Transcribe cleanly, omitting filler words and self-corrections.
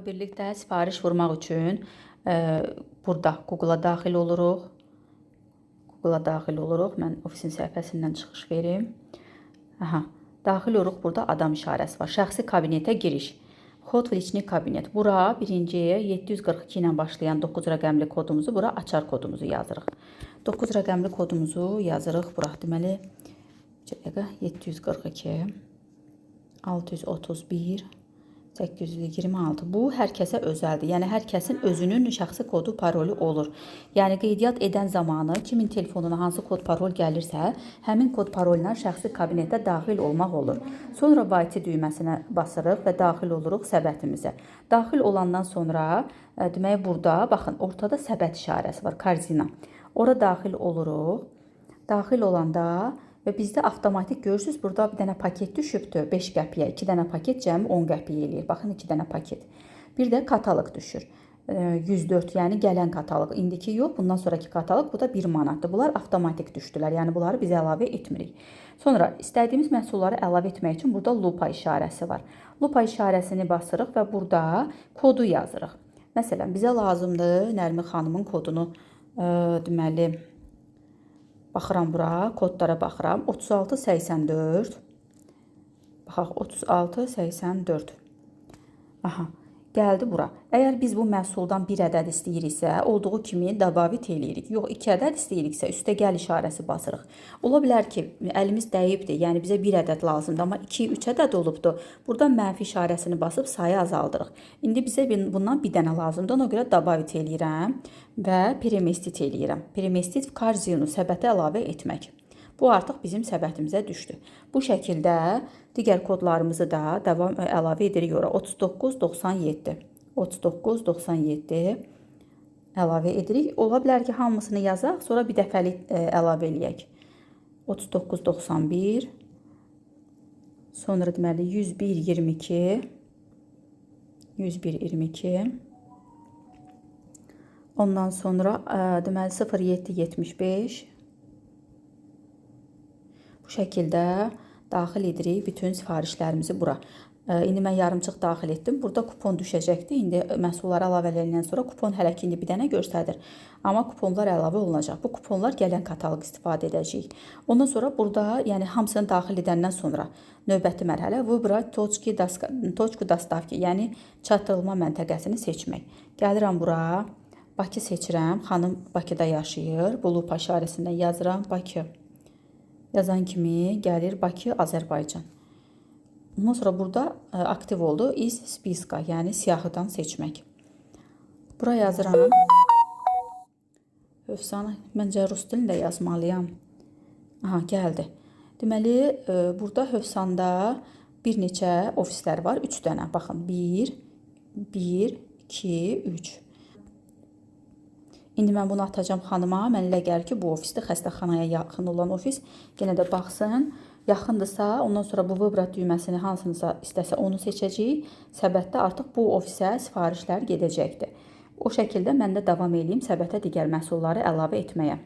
Birlikdə sifariş vurmaq üçün burada Google-a daxil oluruq. Mən ofisin səhifəsindən çıxış verim. Daxil oluruq. Burada adam işarəsi var. Şəxsi kabinetə giriş. Xod v lichni kabinet. Bura birinci 742 ilə başlayan 9 rəqəmli kodumuzu, bura açar kodumuzu yazırıq. 9 rəqəmli kodumuzu yazırıq. Bura deməli 742 631 826. Bu hər kəsə özəldir. Yəni hər kəsin özünün şəxsi kodu, parolu olur. Yəni qeydiyyat edən zamanı kimin telefonuna hansı kod, parol gəlirsə, həmin kod, parolla şəxsi kabinetə daxil olmaq olur. Sonra Vayt düyməsinə basırıq və daxil oluruq səbətimizə. Daxil olandan sonra demək burada baxın, ortada səbət işarəsi var, korzina. Ora daxil oluruq. Daxil olanda və bizdə avtomatik görürsünüz, burada bir dənə paket düşübdür, 5 qəpiyə, 2 dənə paket cəmi 10 qəpiyə eləyir. Baxın, 2 dənə paket. Bir də kataloq düşür. 104, yəni gələn kataloq. İndiki yox, bundan sonraki kataloq, bu da 1 manatdır. Bunlar avtomatik düşdülər, yəni bunları biz əlavə etmirik. Sonra istədiyimiz məhsulları əlavə etmək üçün burada lupa işarəsi var. Lupa işarəsini basırıq və burada kodu yazırıq. Məsələn, bizə lazımdır Nərmin xanımın kodunu, deməli, baxıram bura, kodlara baxıram. 3684. Baxaq, 3684. Gəldi bura. Əgər biz bu məhsuldan bir ədəd istəyiriksə, olduğu kimi dabavit eləyirik. Yox, 2 ədəd istəyiriksə, üstə gəl işarəsi basırıq. Ola bilər ki, əlimiz dəyibdir, yəni bizə bir ədəd lazımdır, amma 2-3 ədəd olubdur. Buradan mənfi işarəsini basıb sayı azaldırıq. İndi bizə bundan bir dənə lazımdır, ona görə dabavit eləyirəm və peremestit eləyirəm. Peremestit v korzinu, səbətə əlavə etmək. Bu artıq bizim səbətimizə düşdü. Bu şəkildə digər kodlarımızı da əlavə edirik ora. 3997. 3997 əlavə edirik. Ola bilər ki, hamısını yazaq, sonra bir dəfəlik əlavə eləyək. 3991. Sonra deməli 10122. 10122. Ondan sonra deməli 0775. Bu şəkildə daxil edirik bütün sifarişlərimizi bura. İndi mən yarımçıq daxil etdim. Burada kupon düşəcəkdir. İndi məhsulları əlavə edildən sonra kupon hələ ki indi bir dənə göstərir. Amma kuponlar əlavə olunacaq. Bu kuponlar gələn kataloq istifadə edəcəyik. Ondan sonra burada, yəni hamısını daxil edəndən sonra növbəti mərhələ vыбрать точку доставки, yəni çatdırılma məntəqəsini seçmək. Gəlirəm bura. Bakı seçirəm. Xanım Bakıda yaşayır. Bu lupa işarəsindən yazıram Bakı. Yazan kimi gəlir Bakı, Azərbaycan. Ondan sonra burada aktiv oldu. İz spiska, yəni siyahıdan seçmək. Bura yazıram. Hövsan, məncə rus dilində yazmalıyam. Gəldi. Deməli, burada Hövsanda bir neçə ofislər var. 3 dənə. Baxın, 1, 2, 3. İndi mən bunu atacağım xanıma. Mən elə gəlir ki, bu ofisdə xəstəxanaya yaxın olan ofis. Yenə də baxsın. Yaxındırsa, ondan sonra bu vыбрать düyməsini hansınısa istəsə onu seçəcəyik. Səbətdə artıq bu ofisə sifarişlər gedəcəkdir. O şəkildə mən də davam edeyim səbətə digər məhsulları əlavə etməyə.